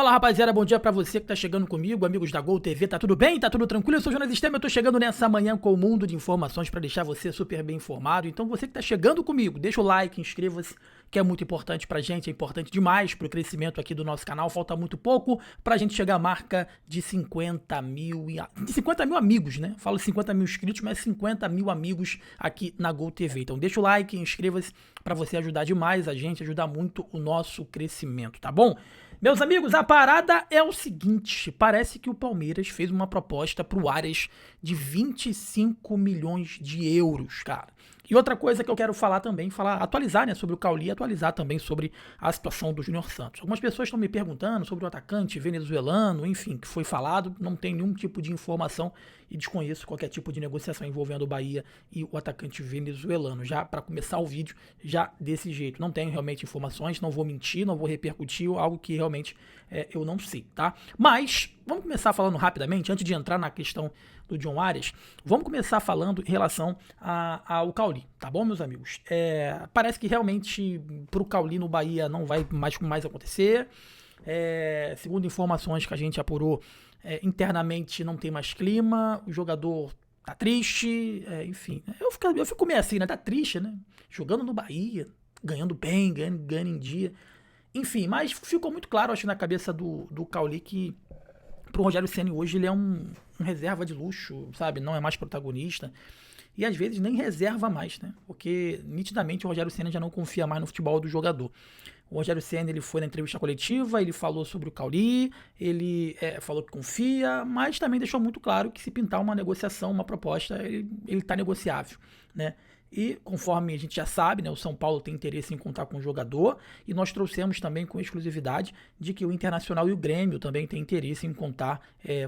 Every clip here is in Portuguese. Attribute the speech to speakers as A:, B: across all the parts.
A: Fala, rapaziada, bom dia pra você que tá chegando comigo, amigos da Gol TV, tá tudo bem? Tá tudo tranquilo? Eu sou o Jonas Stemmer, eu tô chegando nessa manhã com o mundo de informações pra deixar você super bem informado. Então você que tá chegando comigo, deixa o like, inscreva-se, que é muito importante pra gente, é importante demais pro crescimento aqui do nosso canal. Falta muito pouco pra gente chegar à marca de 50 mil amigos, né? Falo 50 mil inscritos, mas 50 mil amigos aqui na Gol TV. Então deixa o like, inscreva-se pra você ajudar demais a gente, ajudar muito o nosso crescimento, tá bom? Meus amigos, a parada é o seguinte, parece que o Palmeiras fez uma proposta pro Arias de 25 milhões de euros, cara. E outra coisa que eu quero falar também, atualizar, né, sobre o Cauli e atualizar também sobre a situação do Júnior Santos. Algumas pessoas estão me perguntando sobre o atacante venezuelano, enfim, que foi falado, não tem nenhum tipo de informação e desconheço qualquer tipo de negociação envolvendo o Bahia e o atacante venezuelano. Já para começar o vídeo, já desse jeito. Não tenho realmente informações, não vou mentir, não vou repercutir algo que realmente eu não sei, tá? Mas, vamos começar falando rapidamente, antes de entrar na questão do John Arias, vamos começar falando em relação ao Cauli, tá bom, meus amigos? Parece que realmente pro Cauli no Bahia não vai mais acontecer. Segundo informações que a gente apurou, internamente não tem mais clima, o jogador tá triste, enfim. Eu fico meio assim, né? Tá triste, né? Jogando no Bahia, ganhando bem, ganhando em dia. Enfim, mas ficou muito claro, acho, na cabeça do Cauli que pro Rogério Ceni hoje ele é um reserva de luxo, sabe? Não é mais protagonista. E às vezes nem reserva mais, né? Porque nitidamente o Rogério Ceni já não confia mais no futebol do jogador. O Rogério Ceni ele foi na entrevista coletiva, ele falou sobre o Cauli, ele falou que confia, mas também deixou muito claro que se pintar uma negociação, uma proposta, ele tá negociável, né? E conforme a gente já sabe, né, o São Paulo tem interesse em contar com o jogador e nós trouxemos também com exclusividade de que o Internacional e o Grêmio também têm interesse em contar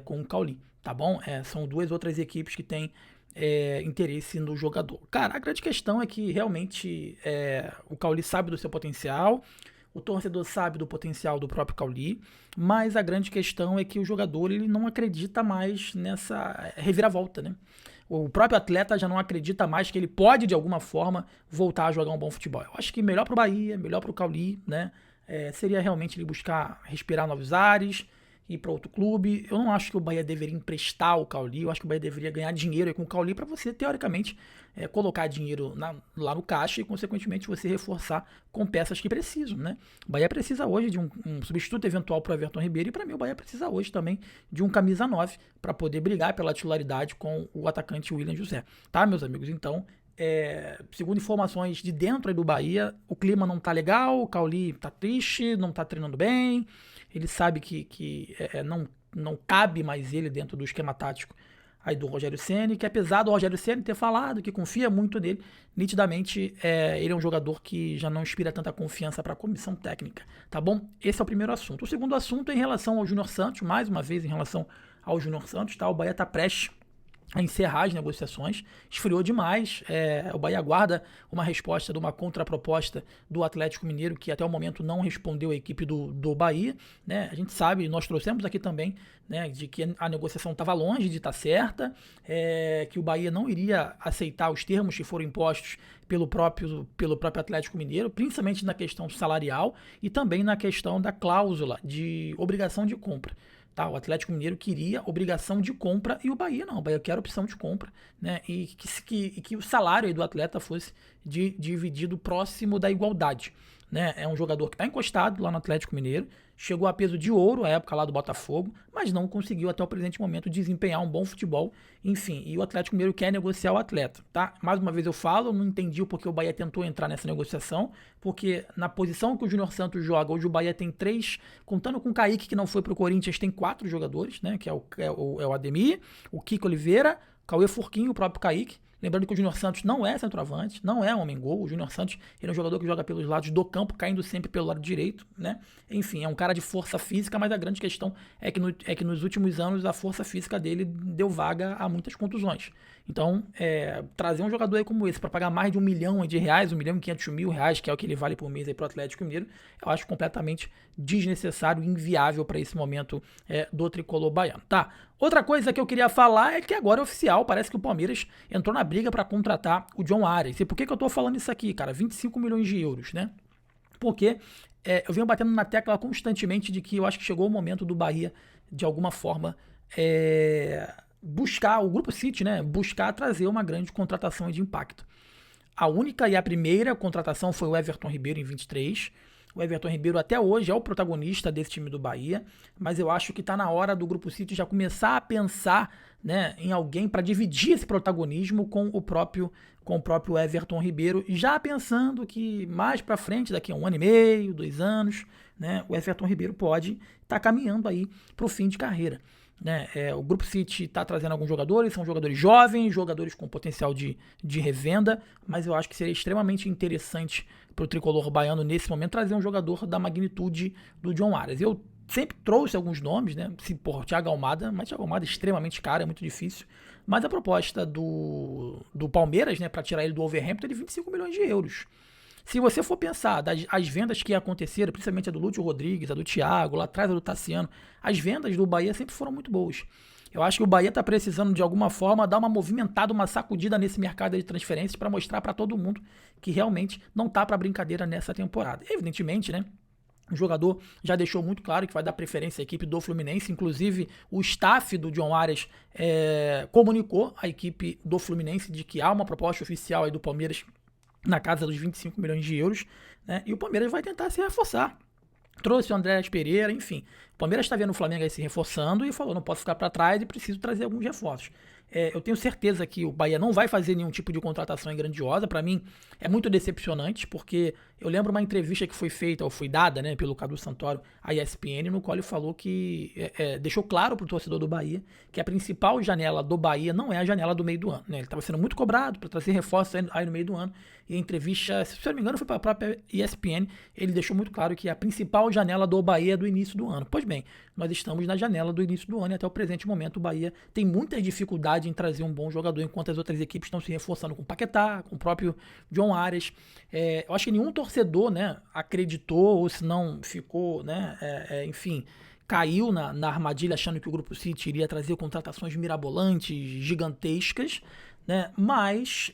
A: com o Cauli, tá bom? São duas outras equipes que têm interesse no jogador. Cara, a grande questão é que realmente o Cauli sabe do seu potencial, o torcedor sabe do potencial do próprio Cauli, mas a grande questão é que o jogador ele não acredita mais nessa reviravolta, né? O próprio atleta já não acredita mais que ele pode, de alguma forma, voltar a jogar um bom futebol. Eu acho que melhor pro Bahia, melhor pro Cauli, né? Seria realmente ele buscar respirar novos ares, ir para outro clube. Eu não acho que o Bahia deveria emprestar o Cauli, eu acho que o Bahia deveria ganhar dinheiro aí com o Cauli para você, teoricamente, colocar dinheiro lá no caixa e, consequentemente, você reforçar com peças que precisam, né? O Bahia precisa hoje de um substituto eventual para o Everton Ribeiro e, para mim, o Bahia precisa hoje também de um camisa 9 para poder brigar pela titularidade com o atacante William José, tá, meus amigos? Então, segundo informações de dentro aí do Bahia, o clima não tá legal, o Cauli tá triste, não tá treinando bem, ele sabe que não cabe mais ele dentro do esquema tático aí do Rogério Ceni, que apesar do Rogério Ceni ter falado que confia muito nele, nitidamente ele é um jogador que já não inspira tanta confiança para a comissão técnica, tá bom? Esse é o primeiro assunto. O segundo assunto é em relação ao Júnior Santos, mais uma vez em relação ao Júnior Santos, tá? O Bahia tá prestes a encerrar as negociações, esfriou demais, o Bahia aguarda uma resposta de uma contraproposta do Atlético Mineiro, que até o momento não respondeu a equipe do Bahia, né? A gente sabe, nós trouxemos aqui também, né, de que a negociação estava longe de estar certa, que o Bahia não iria aceitar os termos que foram impostos pelo próprio Atlético Mineiro, principalmente na questão salarial e também na questão da cláusula de obrigação de compra. Tá, o Atlético Mineiro queria obrigação de compra e o Bahia não. O Bahia quer opção de compra, né? E que o salário aí do atleta fosse dividido próximo da igualdade, né? É um jogador que está encostado lá no Atlético Mineiro, chegou a peso de ouro à época lá do Botafogo, mas não conseguiu até o presente momento desempenhar um bom futebol, enfim, e o Atlético Mineiro quer negociar o atleta, tá? Mais uma vez eu falo, eu não entendi o porquê o Bahia tentou entrar nessa negociação, porque na posição que o Júnior Santos joga, hoje o Bahia tem 3, contando com o Kaique, que não foi pro Corinthians, tem 4 jogadores, né? Que é o Ademir, o Kiko Oliveira, Cauê Furquinho, o próprio Kaique. Lembrando que o Júnior Santos não é centroavante, não é homem-gol. O Júnior Santos ele é um jogador que joga pelos lados do campo, caindo sempre pelo lado direito, né? Enfim, é um cara de força física, mas a grande questão é que nos últimos anos a força física dele deu vaga a muitas contusões. Então, trazer um jogador aí como esse para pagar mais de R$1 milhão, R$1.500.000, que é o que ele vale por mês aí pro Atlético Mineiro, eu acho completamente desnecessário e inviável para esse momento do tricolor baiano, tá? Outra coisa que eu queria falar é que agora é oficial, parece que o Palmeiras entrou na briga para contratar o John Arias. E por que eu tô falando isso aqui, cara? 25 milhões de euros, né? porque eu venho batendo na tecla constantemente de que eu acho que chegou o momento do Bahia, de alguma forma, buscar, o Grupo City, né, buscar trazer uma grande contratação de impacto. A única e a primeira contratação foi o Everton Ribeiro em 23. O Everton Ribeiro até hoje é o protagonista desse time do Bahia, mas eu acho que está na hora do Grupo City já começar a pensar, né, em alguém para dividir esse protagonismo com o próprio Everton Ribeiro, já pensando que mais para frente, daqui a 1 ano e meio, 2 anos, né, o Everton Ribeiro pode estar caminhando aí para o fim de carreira. Né? O Grupo City está trazendo alguns jogadores, são jogadores jovens, jogadores com potencial de revenda, mas eu acho que seria extremamente interessante para o tricolor baiano nesse momento trazer um jogador da magnitude do John Arias. Eu sempre trouxe alguns nomes, né? Thiago Almada, mas Thiago Almada é extremamente caro, é muito difícil. Mas a proposta do Palmeiras, né, para tirar ele do Wolverhampton, é de 25 milhões de euros. Se você for pensar as vendas que aconteceram, principalmente a do Lúcio Rodrigues, a do Thiago, lá atrás a do Tassiano, as vendas do Bahia sempre foram muito boas. Eu acho que o Bahia está precisando, de alguma forma, dar uma movimentada, uma sacudida nesse mercado de transferências para mostrar para todo mundo que realmente não tá para brincadeira nessa temporada. Evidentemente, né? O jogador já deixou muito claro que vai dar preferência à equipe do Fluminense. Inclusive, o staff do John Arias comunicou à equipe do Fluminense de que há uma proposta oficial aí do Palmeiras na casa dos 25 milhões de euros, né? E o Palmeiras vai tentar se reforçar. Trouxe o Andrés Pereira, enfim. O Palmeiras está vendo o Flamengo aí se reforçando e falou, não posso ficar para trás e preciso trazer alguns reforços. Eu tenho certeza que o Bahia não vai fazer nenhum tipo de contratação grandiosa. Para mim, é muito decepcionante, porque eu lembro uma entrevista que foi feita, ou foi dada, né, pelo Cadu Santoro à ESPN, no qual ele falou que deixou claro para o torcedor do Bahia que a principal janela do Bahia não é a janela do meio do ano. Né? Ele estava sendo muito cobrado para trazer reforços aí no meio do ano. E a entrevista, se eu não me engano, foi para a própria ESPN. Ele deixou muito claro que a principal janela do Bahia é do início do ano. Pois bem, nós estamos na janela do início do ano e até o presente momento o Bahia tem muita dificuldade em trazer um bom jogador, enquanto as outras equipes estão se reforçando com o Paquetá, com o próprio John Arias. Eu acho que nenhum torcedor, né, acreditou, ou se não ficou, né, enfim, caiu na armadilha achando que o Grupo City iria trazer contratações mirabolantes, gigantescas, né, mas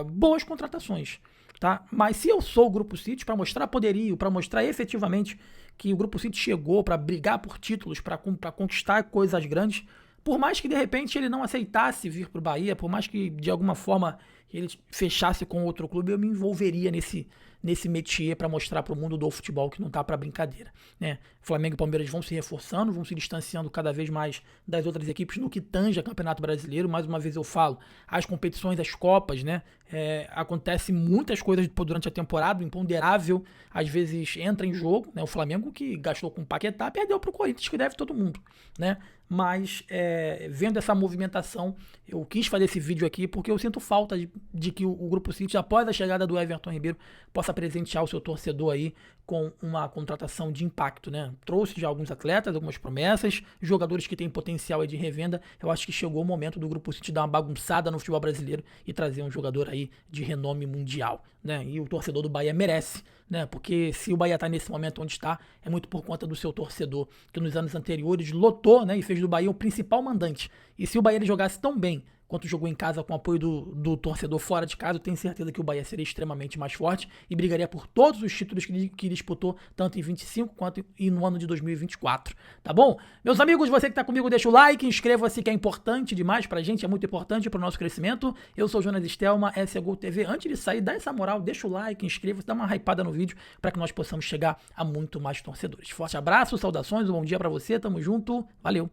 A: boas contratações. Tá? Mas se eu sou o Grupo City, para mostrar poderio, para mostrar efetivamente que o Grupo City chegou para brigar por títulos, para conquistar coisas grandes, por mais que de repente ele não aceitasse vir para o Bahia, por mais que de alguma forma ele fechasse com outro clube, eu me envolveria nesse métier para mostrar para o mundo do futebol que não tá para brincadeira. Né? Flamengo e Palmeiras vão se reforçando, vão se distanciando cada vez mais das outras equipes no que tange a Campeonato Brasileiro. Mais uma vez eu falo, as competições, as Copas, né? Acontece muitas coisas durante a temporada, o imponderável às vezes entra em jogo, né? O Flamengo, que gastou com o Paquetá, perdeu para o Corinthians, que deve todo mundo, né? Mas vendo essa movimentação, eu quis fazer esse vídeo aqui porque eu sinto falta de que o Grupo City, após a chegada do Everton Ribeiro, possa presentear o seu torcedor aí com uma contratação de impacto, né? Trouxe já alguns atletas, algumas promessas, jogadores que têm potencial aí de revenda. Eu acho que chegou o momento do Grupo City dar uma bagunçada no futebol brasileiro e trazer um jogador aí de renome mundial, né? E o torcedor do Bahia merece, né? Porque se o Bahia tá nesse momento onde está, é muito por conta do seu torcedor, que nos anos anteriores lotou, né, e fez do Bahia o principal mandante. E se o Bahia jogasse tão bem quanto jogou em casa com o apoio do torcedor fora de casa, eu tenho certeza que o Bahia seria extremamente mais forte e brigaria por todos os títulos que disputou, tanto em 25 quanto no ano de 2024, tá bom? Meus amigos, você que tá comigo, deixa o like, inscreva-se, que é importante demais pra gente, é muito importante pro nosso crescimento. Eu sou o Jonas Stelma, essa é a Gol TV. Antes de sair, dá essa moral, deixa o like, inscreva-se, dá uma hypada no vídeo para que nós possamos chegar a muito mais torcedores. Forte abraço, saudações, um bom dia pra você, tamo junto, valeu!